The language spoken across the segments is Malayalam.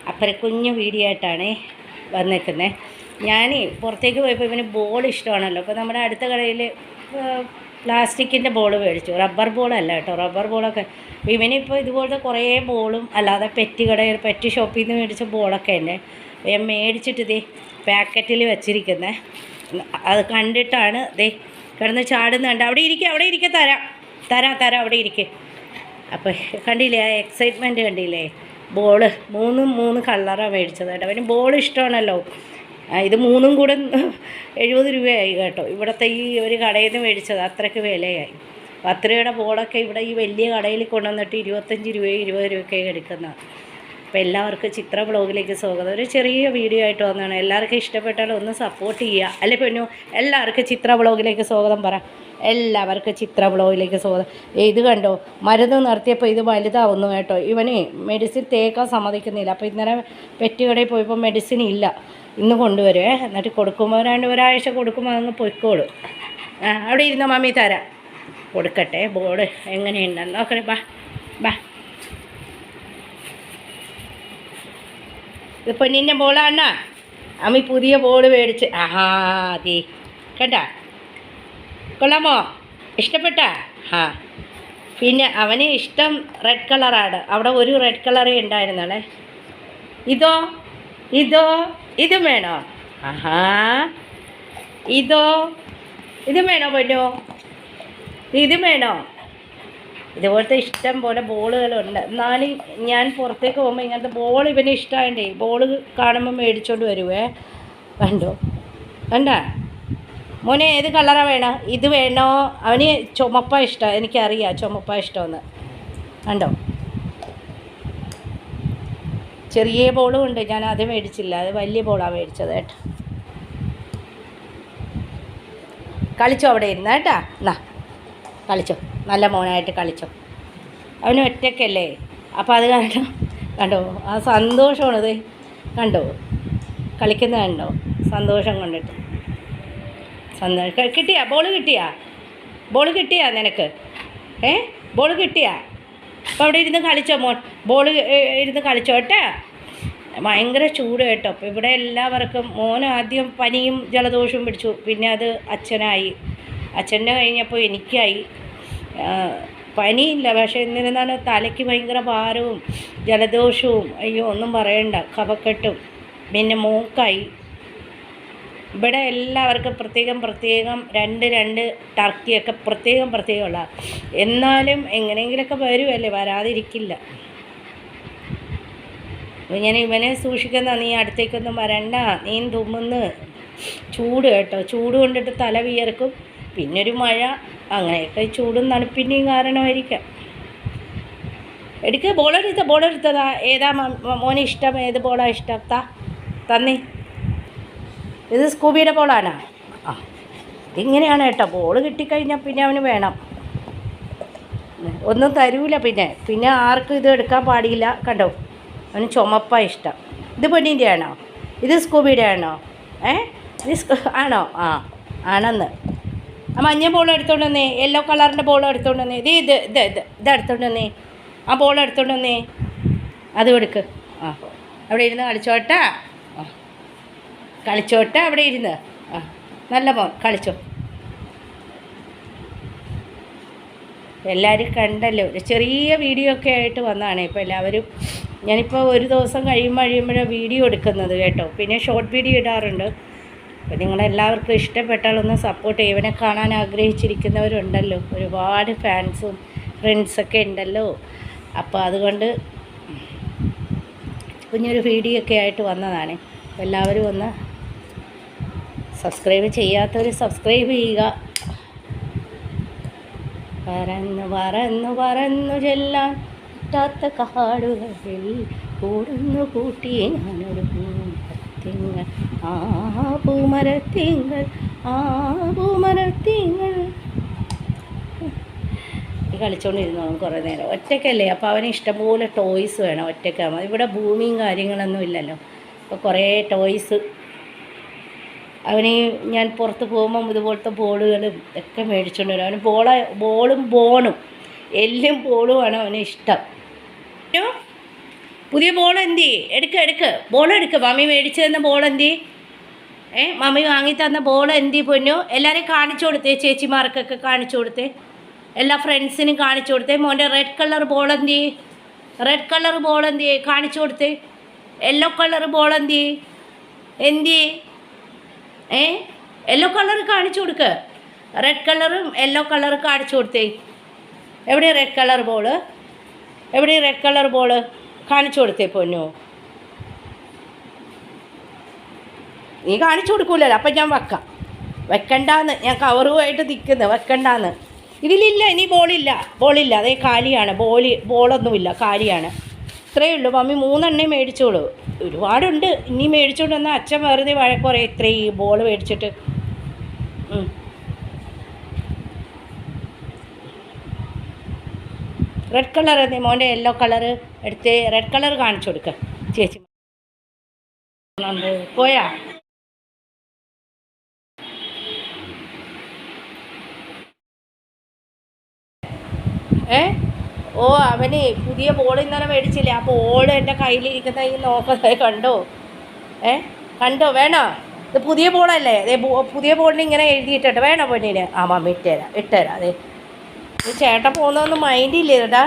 അപ്പം കുഞ്ഞു വീഡിയോ ആയിട്ടാണ് വന്നേക്കുന്നത്. ഞാൻ പുറത്തേക്ക് പോയപ്പോൾ ഇവന് ബോൾ ഇഷ്ടമാണല്ലോ. അപ്പോൾ നമ്മുടെ അടുത്ത കടയിൽ പ്ലാസ്റ്റിക്കിൻ്റെ ബോൾ മേടിച്ചു. റബ്ബർ ബോളല്ല കേട്ടോ, റബ്ബർ ബോളൊക്കെ. ഇവനിപ്പോൾ ഇതുപോലത്തെ കുറേ ബോളും അല്ലാതെ പെറ്റ് ഷോപ്പിൽ നിന്ന് മേടിച്ച ബോളൊക്കെ തന്നെ ഞാൻ മേടിച്ചിട്ട് ഇതേ പാക്കറ്റിൽ വെച്ചിരിക്കുന്നത്. അത് കണ്ടിട്ടാണ് ദേ കിടന്ന് ചാടുന്നുണ്ട്. അവിടെ ഇരിക്കുക തരാം അവിടെ ഇരിക്കുക. അപ്പോൾ കണ്ടില്ലേ ആ എക്സൈറ്റ്മെൻറ്റ് കണ്ടില്ലേ? ബോള് മൂന്ന് കളറാണ് മേടിച്ചത് കേട്ടോ. അവന് ബോൾ ഇഷ്ടമാണല്ലോ. ഇത് മൂന്നും കൂടെ 70 രൂപയായി കേട്ടോ. ഇവിടുത്തെ ഈ ഒരു കടയിൽ നിന്ന് മേടിച്ചത് അത്രയ്ക്ക് വിലയായി. 10 രൂപയുടെ ബോളൊക്കെ ഇവിടെ ഈ വലിയ കടയിൽ കൊണ്ടുവന്നിട്ട് 25 രൂപ 20 രൂപയൊക്കെ എടുക്കുന്നത്. അപ്പോൾ എല്ലാവർക്കും ചിത്ര ബ്ലോഗിലേക്ക് സ്വാഗതം. ഒരു ചെറിയ വീഡിയോ ആയിട്ട് വന്നതാണ്. എല്ലാവർക്കും ഇഷ്ടപ്പെട്ടാലും ഒന്ന് സപ്പോർട്ട് ചെയ്യുക. അല്ലെ പെണ്ണു, എല്ലാവർക്കും ചിത്ര ബ്ലോഗിലേക്ക് സ്വാഗതം പറ. എല്ലാവർക്കും ചിത്ര ബ്ലോഗിലേക്ക് സ്വാഗതം. ഇത് കണ്ടോ, മരുന്ന് നിർത്തിയപ്പോൾ ഇത് വലുതാവുന്നു കേട്ടോ. ഇവന് മെഡിസിൻ തേക്കാൻ സമ്മതിക്കുന്നില്ല. അപ്പോൾ ഇന്നലെ പെറ്റ് കടയിൽ പോയപ്പോൾ മെഡിസിൻ ഇല്ല. ഇന്ന് കൊണ്ടുവരുവേ. എന്നിട്ട് കൊടുക്കുമ്പോൾ ഒരാഴ്ച കൊടുക്കുമ്പോൾ അങ്ങ് പൊയ്ക്കോളൂ. അവിടെ ഇരുന്ന മമ്മി തരാം. കൊടുക്കട്ടെ ബോർഡ് എങ്ങനെയുണ്ടെന്ന് നോക്കണേ. ബാ ഇത് പൊന്നിൻ്റെ ബോളാണ്. അമ്മി പുതിയ ബോൾ മേടിച്ച്. അതെ കേട്ടാ, കൊള്ളാമോ? ഇഷ്ടപ്പെട്ടാ? പിന്നെ അവന് ഇഷ്ടം റെഡ് കളറാണ്. അവിടെ ഒരു റെഡ് കളറേ ഉണ്ടായിരുന്നല്ലേ. ഇതും വേണോ? ഇതും വേണോ പൊന്നോ? ഇതും വേണോ? ഇതുപോലത്തെ ഇഷ്ടം പോലെ ബോളുകളുണ്ട്. എന്നാലും ഞാൻ പുറത്തേക്ക് പോകുമ്പോൾ ഇങ്ങനത്തെ ബോൾ ഇവന് ഇഷ്ടമായണ്ടേ ബോൾ കാണുമ്പോൾ മേടിച്ചോണ്ട് വരുവേ. കണ്ടാ മോനെ, ഏത് കളറാണ് വേണം? ഇത് വേണോ? അവന് ചുമപ്പാ ഇഷ്ടം. എനിക്കറിയാം ചുമപ്പാ ഇഷ്ടമെന്ന്. കണ്ടോ, ചെറിയ ബോളും ഉണ്ട്. ഞാൻ അത് മേടിച്ചില്ല, അത് വലിയ ബോളാണ് മേടിച്ചത് കേട്ടോ. കളിച്ചോ അവിടെ ഇരുന്ന് കേട്ടാ. എന്നാ കളിച്ചോ, നല്ല മോനായിട്ട് കളിച്ചോ. അവന് ഒറ്റയ്ക്കല്ലേ, അപ്പോൾ അത് കാരണം കണ്ടോ ആ സന്തോഷമാണത്. കണ്ടോ കളിക്കുന്നത് കണ്ടോ, സന്തോഷം കൊണ്ടിട്ട്. കിട്ടിയാ ബോൾ കിട്ടിയാ നിനക്ക്? ബോൾ കിട്ടിയാ? അപ്പോൾ അവിടെ ഇരുന്ന് കളിച്ചോ മോൻ, ബോൾ ഇരുന്ന് കളിച്ചോ കേട്ടാ. ഭയങ്കര ചൂട് കേട്ടോ. അപ്പോൾ ഇവിടെ എല്ലാവർക്കും മോന് ആദ്യം പനിയും ജലദോഷവും പിടിച്ചു. പിന്നെ അത് അച്ഛൻ്റെ കഴിഞ്ഞപ്പോൾ എനിക്കായി. പനിയില്ല, പക്ഷേ എന്നിരുന്നാണ് തലയ്ക്ക് ഭയങ്കര ഭാരവും ജലദോഷവും. അയ്യോ ഒന്നും പറയണ്ട, കഫക്കെട്ടും. പിന്നെ മൂക്കായി. ഇവിടെ എല്ലാവർക്കും പ്രത്യേകം 2 ടർക്കിയൊക്കെ പ്രത്യേകമുള്ള. എന്നാലും എങ്ങനെയെങ്കിലുമൊക്കെ വരുമല്ലേ, വരാതിരിക്കില്ല. ഞാൻ ഇവനെ സൂക്ഷിക്കുന്ന. നീ അടുത്തേക്കൊന്നും വരണ്ട, നീ തുമ്മുന്ന്. ചൂട് കേട്ടോ, ചൂട് കൊണ്ടിട്ട് തല വിയർക്കും. പിന്നൊരു മഴ, അങ്ങനെയൊക്കെ ചൂടും തണുപ്പിൻ്റെയും കാരണമായിരിക്കാം. ബോളെടുത്തതാ. ഏതാ മോനെ ഇഷ്ടം? ഏത് ബോളാണ് ഇഷ്ടം? തന്നേ. ഇത് സ്കൂബിയുടെ ബോളാണോ? ഇതിങ്ങനെയാണ് കേട്ടോ. ബോൾ കിട്ടിക്കഴിഞ്ഞാൽ പിന്നെ അവന് വേണം, ഒന്നും തരൂല. പിന്നെ ആർക്കും ഇത് എടുക്കാൻ പാടില്ല. കണ്ടോ, അവന് ചുമപ്പാണ് ഇഷ്ടം. ഇത് പൊന്നിൻ്റെ ആണോ? ഇത് സ്കൂബിയുടെ ആണോ? ഇത് ആണോ? ആണെന്ന്. ആ മഞ്ഞ ബോൾ എടുത്തോണ്ട് വന്നേ, യെല്ലോ കളറിൻ്റെ ബോൾ എടുത്തോണ്ട് വന്നേ. ഇത് എടുത്തോണ്ട് വന്നേ. ആ ബോൾ എടുത്തോണ്ട് വന്നേ, അത് കൊടുക്ക്. അവിടെ ഇരുന്ന് കളിച്ചോട്ടാ. അവിടെ ഇരുന്ന്. നല്ല മോൻ കളിച്ചോ. എല്ലാവരും കണ്ടല്ലോ. ഒരു ചെറിയ വീഡിയോ ഒക്കെ ആയിട്ട് വന്നതാണ്. ഇപ്പോൾ എല്ലാവരും, ഞാനിപ്പോൾ ഒരു ദിവസം കഴിയുമ്പോഴാണ് വീഡിയോ എടുക്കുന്നത് കേട്ടോ. പിന്നെ ഷോർട്ട് വീഡിയോ ഇടാറുണ്ട്. അപ്പോൾ നിങ്ങളെല്ലാവർക്കും ഇഷ്ടപ്പെട്ടാലൊന്ന് സപ്പോർട്ട് ചെയ്യും. ഇവനെ കാണാൻ ആഗ്രഹിച്ചിരിക്കുന്നവരുണ്ടല്ലോ, ഒരുപാട് ഫാൻസും ഫ്രണ്ട്സൊക്കെ ഉണ്ടല്ലോ. അപ്പോൾ അതുകൊണ്ട് കുഞ്ഞൊരു വീഡിയോ ഒക്കെ ആയിട്ട് വന്നതാണ്. എല്ലാവരും ഒന്ന് സബ്സ്ക്രൈബ് ചെയ്യാത്തവർ സബ്സ്ക്രൈബ് ചെയ്യുക. പറന്നു ചെല്ലാൻ പറ്റാത്ത കാടുകളിൽ കൂടുന്നു കൂട്ടിയെ ഞാനൊരു പൂമരത്തിങ്കൾ. പൂമരത്തിങ്കൾ കളിച്ചുകൊണ്ടിരുന്നോളും കുറേ നേരം. ഒറ്റയ്ക്കല്ലേ, അപ്പോൾ അവന് ഇഷ്ടംപോലെ ടോയ്സ് വേണം. ഒറ്റയ്ക്കാകുമ്പോൾ ഇവിടെ ഭൂമിയും കാര്യങ്ങളൊന്നും ഇല്ലല്ലോ. അപ്പോൾ കുറേ ടോയ്സ് അവന് ഞാൻ പുറത്ത് പോകുമ്പം ഇതുപോലത്തെ ബോളുകളും ഒക്കെ മേടിച്ചുകൊണ്ട് വരും. അവന് ബോളും ബോണും എല്ലും ബോളുമാണ് അവന് ഇഷ്ടം. പുതിയ ബോൾ എന്തി? എടുക്ക് ബോൾ എടുക്ക്. മമ്മി മേടിച്ചു തന്ന ബോൾ എന്തി? മമ്മി വാങ്ങി തന്ന ബോൾ എന്തി പൊന്നു? എല്ലാവരെയും കാണിച്ചു കൊടുത്തേ, ചേച്ചിമാർക്കൊക്കെ കാണിച്ചു കൊടുത്തേ, എല്ലാ ഫ്രണ്ട്സിനും കാണിച്ചു കൊടുത്തേ. മോൻ്റെ റെഡ് കളർ ബോൾ എന്തി? റെഡ് കളർ ബോൾ എന്തി? കാണിച്ചു കൊടുത്തേ. യെല്ലോ കളർ ബോൾ എന്തി? യെല്ലോ കളർ കാണിച്ചു കൊടുക്ക്. റെഡ് കളറും യെല്ലോ കളറും കാണിച്ചു കൊടുത്തേ. എവിടെ റെഡ് കളർ ബോള്? എവിടെ റെഡ് കളർ ബോള്? കാണിച്ചു കൊടുത്തേ പൊന്നു. നീ കാണിച്ചു കൊടുക്കൂലല്ലോ, അപ്പം ഞാൻ വെക്കണ്ടാന്ന്. ഞാൻ കവറുമായിട്ട് നിൽക്കുന്നത്, വെക്കണ്ടാന്ന്. ഇതിലില്ല, ഇനി ബോളില്ല. അതേ കാലിയാണ്. ബോളൊന്നുമില്ല, കാലിയാണ്. ഇത്രയേ ഉള്ളൂ. മമ്മി 3 എണ്ണേ മേടിച്ചോളൂ. ഒരുപാടുണ്ട്. ഇനി മേടിച്ചോണ്ട് വന്നാൽ അച്ഛൻ വെറുതെ വഴക്കുറേ ഇത്രയും ബോൾ മേടിച്ചിട്ട്. റെഡ് കളർ എന്നേ മോൻ്റെ യെല്ലോ കളർ എടുത്ത് റെഡ് കളർ കാണിച്ചു കൊടുക്കുക ചേച്ചി. പോയാ ഓ അവന് പുതിയ ബോൾ ഇന്നലെ മേടിച്ചില്ലേ, ആ ബോൾ എൻ്റെ കയ്യിലിരിക്കുന്ന ഈ നോക്കുന്നത് കണ്ടോ? വേണോ? ഇത് പുതിയ ബോളല്ലേ? അതേ പുതിയ ബോളിന് ഇങ്ങനെ എഴുതിയിട്ടുണ്ട്. വേണോ പൊന്നിന്? ആ മമ്മി ഇട്ടുതരാം. അതെ, ഈ ചേട്ടൻ പോകുന്നതൊന്നും മൈൻഡില്ലേടാ,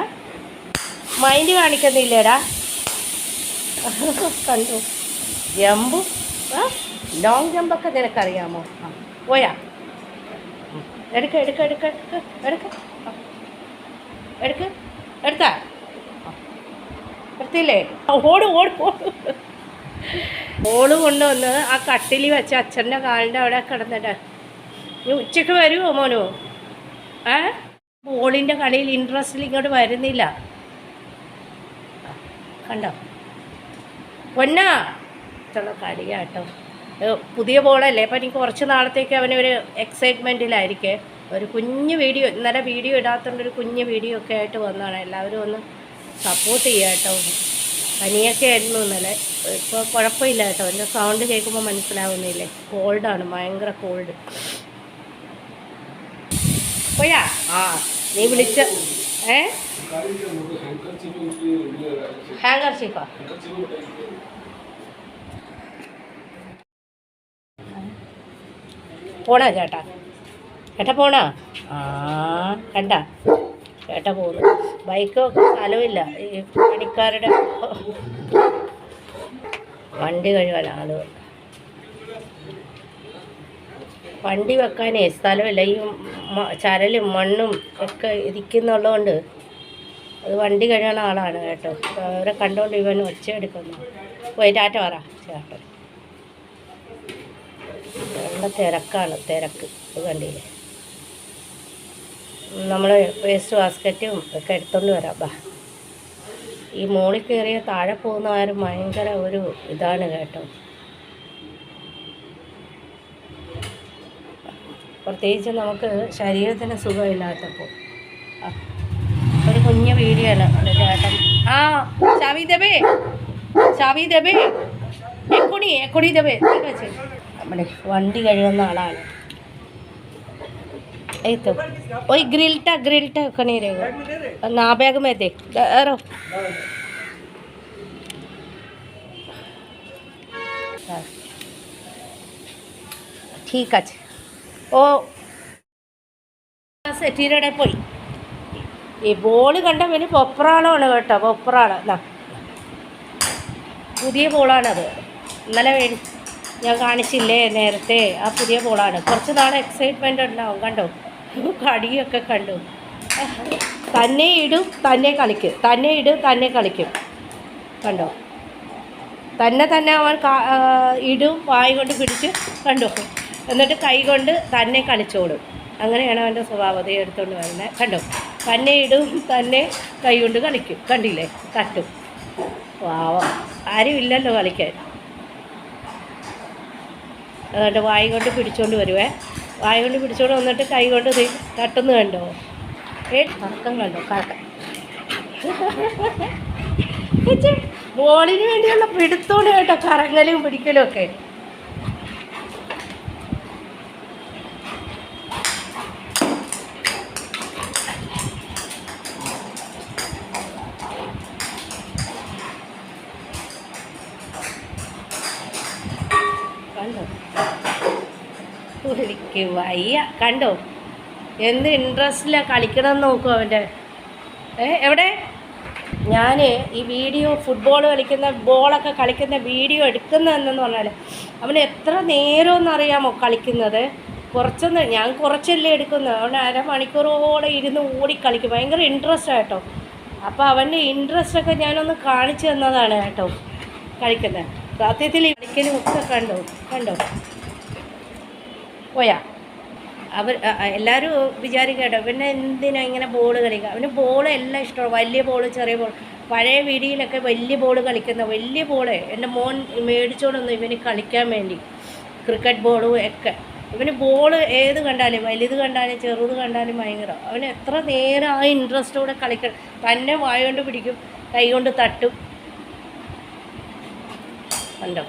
മൈൻഡ് കാണിക്കുന്നില്ലേടാ. കണ്ടു ജമ്പ്, ലോങ് ജമ്പൊക്കെ നിനക്കറിയാമോ? പോയാ എടുത്തില്ലേ? ഓട് ബോള് കൊണ്ടുവന്ന് ആ കട്ടിൽ വെച്ച് അച്ഛൻ്റെ കാലിൻ്റെ അവിടെ കിടന്നിട്ട്. നീ ഉച്ചയ്ക്ക് വരുമോ മോനു? ബോളിൻ്റെ കളിയിൽ ഇൻട്രസ്റ്റിൽ ഇങ്ങോട്ട് വരുന്നില്ല. കണ്ടോ പൊന്നാ? ഇഷ്ടമുള്ള കളിയാട്ടോ. പുതിയ ബോളല്ലേ, അപ്പം എനിക്ക് കുറച്ച് നാളത്തേക്ക് അവനൊരു എക്സൈറ്റ്മെൻറ്റിലായിരിക്കേ. ഒരു കുഞ്ഞ് വീഡിയോ, ഇന്നലെ വീഡിയോ ഇടാത്തതുകൊണ്ടൊരു കുഞ്ഞ് വീഡിയോ ഒക്കെ ആയിട്ട് വന്നതാണ്. എല്ലാവരും ഒന്ന് സപ്പോർട്ട് ചെയ്യുക കേട്ടോ. പനിയൊക്കെ ആയിരുന്നു ഇന്നലെ, ഇപ്പോൾ കുഴപ്പമില്ല കേട്ടോ. എൻ്റെ സൗണ്ട് കേൾക്കുമ്പോൾ മനസ്സിലാവുന്നില്ലേ, കോൾഡാണ്, ഭയങ്കര കോൾഡ്. പോയാ? നീ വിളിച്ച ഹാങ്കർ ചീഫാ? പോണോ ചേട്ടാ? പോണോ? കണ്ട ചേട്ടാ പോകുന്നു. ബൈക്കൊക്കെ സ്ഥലമില്ല, ഈ പണിക്കാരുടെ വണ്ടി കഴുകാൻ ആളുകൾ. വണ്ടി വെക്കാനേ സ്ഥലമില്ല. ഈ ചരലും മണ്ണും ഒക്കെ ഇരിക്കുന്നുള്ളതുകൊണ്ട് അത് വണ്ടി കഴുകണ ആളാണ് കേട്ടോ. അവരെ കണ്ടുകൊണ്ട് ഇവൻ ഒച്ച എടുക്കുന്നു. പോയി ടാറ്റ പറ ചേട്ടൻ. നല്ല തിരക്ക്. ഇത് കണ്ടില്ലേ? നമ്മൾ വേസ്റ്റ് ബാസ്ക്കറ്റും ഒക്കെ എടുത്തുകൊണ്ട് വരാം. ഈ മോളിൽ കയറിയ താഴെ പോകുന്ന ആരും ഭയങ്കര ഒരു ഇതാണ് കേട്ടോ. പ്രത്യേകിച്ച് നമുക്ക് ശരീരത്തിന് സുഖമില്ലാത്തപ്പോൾ ഒരു കുഞ്ഞ് വീഡിയോ ആണ് ചേട്ടൻ. ചാവി ദബേ എക്കുടി ദബേ. നമ്മുടെ വണ്ടി കഴുകുന്ന ആളാണ്. तो वही ग्रिल्टा नहीं रहेगा ना बैग में देख रो। ठीक है ओ സെറ്റീരടെ പോയി. ഈ ബോൾ കണ്ട പിന്നെ പൊപ്രാളാണ് കേട്ടോ, പൊപ്രാള. പുതിയ ബോളാണത്. ഇന്നലെ ഞാൻ കാണിച്ചില്ലേ നേരത്തെ, ആ പുതിയ ബോളാണ്. കുറച്ച് നാൾ എക്സൈറ്റ്മെൻ്റ് ഉണ്ടാവും. കണ്ടോ കടിയൊക്കെ കണ്ടു. തന്നെ ഇടും തന്നെ കളിക്കും. കണ്ടോ തന്നെ അവൻ ഇടും, വായ കൊണ്ട് പിടിച്ച്. കണ്ടോ, എന്നിട്ട് കൈ കൊണ്ട് തന്നെ കളിച്ചോടും. അങ്ങനെയാണ് അവൻ്റെ സ്വഭാവത എടുത്തുകൊണ്ട് വരുന്നത്. കണ്ടോ, തന്നെ ഇടും തന്നെ കൈ കൊണ്ട് കളിക്കും. കണ്ടില്ലേ, തട്ടും. പാവം, ആരും ഇല്ലല്ലോ കളിക്കാൻ. അതുകൊണ്ട് വായ കൊണ്ട് പിടിച്ചോണ്ട് വരുവേ. വായ കൊണ്ട് പിടിച്ചോണ്ട് വന്നിട്ട് കൈ കൊണ്ട് തട്ടുന്നു. കണ്ടോ കറക്കം, കണ്ടോ കറക്കം. ബോളിന് വേണ്ടിയുള്ള പിടുത്തോണ്ട് കേട്ടോ, കറങ്ങലും പിടിക്കലും ഒക്കെ. കണ്ടോ എനിക്ക് വയ്യ കണ്ടോ എന്ത് ഇൻട്രസ്റ്റിലാണ് കളിക്കണമെന്ന് നോക്കും അവൻ്റെ. എവിടെ ഞാൻ ഈ വീഡിയോ ഫുട്ബോൾ കളിക്കുന്ന ബോളൊക്കെ കളിക്കുന്ന വീഡിയോ എടുക്കുന്നതെന്ന് പറഞ്ഞാൽ അവൻ എത്ര നേരമെന്നറിയാമോ കളിക്കുന്നത്. ഞാൻ കുറച്ചല്ലേ എടുക്കുന്നത്, അവൻ അരമണിക്കൂറോടെ ഇരുന്ന് ഓടി കളിക്കും. ഭയങ്കര ഇൻട്രസ്റ്റ് കേട്ടോ. അപ്പോൾ അവൻ്റെ ഇൻട്രസ്റ്റൊക്കെ ഞാനൊന്ന് കാണിച്ചു തന്നതാണ് കേട്ടോ കളിക്കുന്നത്. സത്യത്തിൽ കളിക്കലും ഒക്കെ കണ്ടോ പോയാ എല്ലാവരും വിചാരിക്കും കേട്ടോ പിന്നെ എന്തിനാ ഇങ്ങനെ ബോൾ കളിക്കുക. അവന് ബോൾ എല്ലാം ഇഷ്ടമാണ്, വലിയ ബോൾ ചെറിയ ബോൾ. പഴയ വീഡിയോയിലൊക്കെ വലിയ ബോൾ കളിക്കുന്ന വലിയ ബോള് എൻ്റെ മോൻ മേടിച്ചോണ്ടൊന്നു ഇവന് കളിക്കാൻ വേണ്ടി, ക്രിക്കറ്റ് ബോളും ഒക്കെ. ഇവന് ബോൾ ഏത് കണ്ടാലും വലുത് കണ്ടാലും ചെറുത് കണ്ടാലും ഭയങ്കര. അവന് എത്ര നേരം ആ ഇൻട്രസ്റ്റോടെ കളിക്കണം. തന്നെ വായ കൊണ്ട് പിടിക്കും, കൈ കൊണ്ട് തട്ടും. കണ്ടോ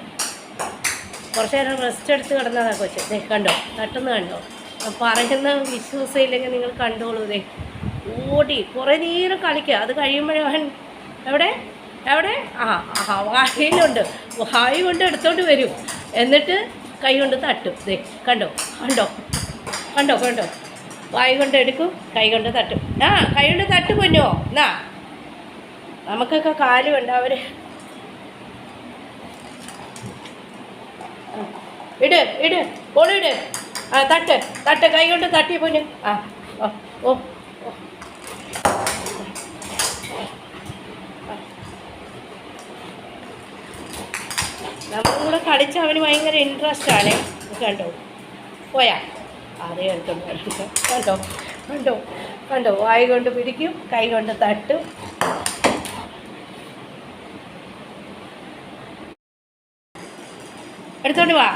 കുറച്ച് നേരം റെസ്റ്റ് എടുത്ത് കിടന്നതാ കൊച്ച്. കണ്ടോ തട്ടുന്ന കണ്ടോ. പറയുന്ന വിശ്വാസമില്ലെങ്കിൽ നിങ്ങൾ കണ്ടോളൂ. ഓടി കുറേ നേരം കളിക്കുക. അത് കഴിയുമ്പോഴവൻ എവിടെ വായി കൊണ്ട് എടുത്തോണ്ട് വരും. എന്നിട്ട് കൈ കൊണ്ട് തട്ടും. കണ്ടോ വായി കൊണ്ട് എടുക്കും, കൈ കൊണ്ട് തട്ടും. കൈ കൊണ്ട് തട്ടും പൊന്നോ. നമുക്കൊക്കെ കാലുമുണ്ട്. അവർ ഇട് ബോളിട്. തട്ട് കൈ കൊണ്ട് തട്ടി പൊന്നു. ഓ നമ്മളും കൂടെ കളിച്ച് അവന് ഭയങ്കര ഇൻട്രസ്റ്റാണ്. കണ്ടോ പോയാ അതേ കണ്ടോ വായി കൊണ്ട് പിടിക്കും, കൈ കൊണ്ട് തട്ടും. എടുത്തോണ്ട് വാ.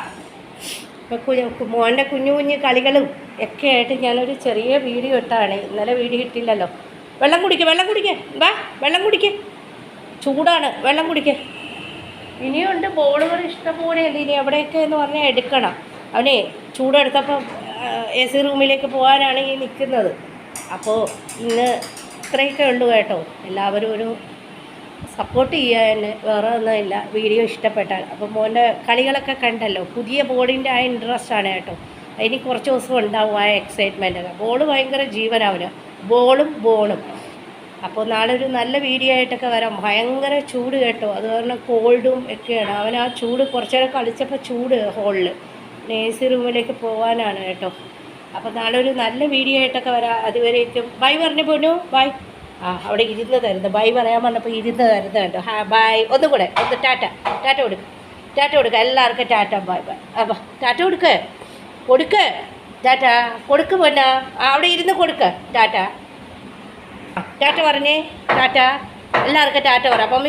ഇപ്പോൾ മോൻ്റെ കുഞ്ഞു കളികളും ഒക്കെ ആയിട്ട് ഞാനൊരു ചെറിയ വീഡിയോ ഇട്ടാണ്. ഇന്നലെ വീഡിയോ ഇട്ടില്ലല്ലോ. വെള്ളം കുടിക്കുക വാ വെള്ളം കുടിക്കുക. ചൂടാണ്, വെള്ളം കുടിക്കുക. ഇനിയുണ്ട് ബോളുകൾ ഇഷ്ടംപോലെ ഉണ്ട്. ഇനി എവിടെയൊക്കെ എന്ന് പറഞ്ഞാൽ എടുക്കണം. അവനെ ചൂടെടുത്തപ്പോൾ AC റൂമിലേക്ക് പോകാനാണ് ഈ നിൽക്കുന്നത്. അപ്പോൾ ഇന്ന് ഇത്രയൊക്കെ ഉള്ളൂ കേട്ടോ. എല്ലാവരും ഒരു സപ്പോർട്ട് ചെയ്യാൻ വേറെ ഒന്നുമില്ല. വീഡിയോ ഇഷ്ടപ്പെട്ടാൽ. അപ്പോൾ മോൻ്റെ കളികളൊക്കെ കണ്ടല്ലോ. പുതിയ ബോളിൻ്റെ ആ ഇൻട്രസ്റ്റാണ് കേട്ടോ. ഇനി കുറച്ച് ദിവസം ഉണ്ടാവും ആ എക്സൈറ്റ്മെൻറ്റൊക്കെ. ബോൾ ഭയങ്കര ജീവനാവന്, ബോളും. അപ്പോൾ നാളെ ഒരു നല്ല വീഡിയോ ആയിട്ടൊക്കെ വരാം. ഭയങ്കര ചൂട് കേട്ടോ. അത് കാരണം കോൾഡും ഒക്കെയാണ്. അവൻ ആ ചൂട് കുറച്ച് നേരം കളിച്ചപ്പോൾ ചൂട് ഹോളിൽ AC റൂമിലേക്ക് പോകാനാണ് കേട്ടോ. അപ്പോൾ നാളെ ഒരു നല്ല വീഡിയോ ആയിട്ടൊക്കെ വരാം. അതുവരേക്കും ബൈ പറഞ്ഞു പോന്നു. ബൈ. അവിടെ ഇരുന്ന് തരുന്നത് ബൈ പറയാൻ പറഞ്ഞപ്പോൾ ഇരുന്ന് തരുന്നത് കേട്ടോ. ബൈ. ഒന്നും കൂടെ ടാറ്റ കൊടുക്കുക എല്ലാവർക്കും. ടാറ്റ ബൈ. അപ്പോൾ ടാറ്റ കൊടുക്ക് ടാറ്റ കൊടുക്ക് പോന്നാ. അവിടെ ഇരുന്ന് കൊടുക്ക് ടാറ്റ പറഞ്ഞേ. ടാറ്റ എല്ലാവർക്കും ടാറ്റ പറ. അപ്പം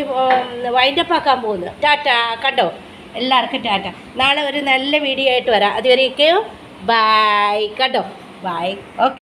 വൈൻഡപ്പ് ആക്കാൻ പോകുന്നു. ടാറ്റ കണ്ടോ എല്ലാവർക്കും ടാറ്റ. നാളെ ഒരു നല്ല വീഡിയോ ആയിട്ട് വരാം. അതുവരേക്കും ബൈ. കണ്ടോ ബൈ. ഓക്കെ.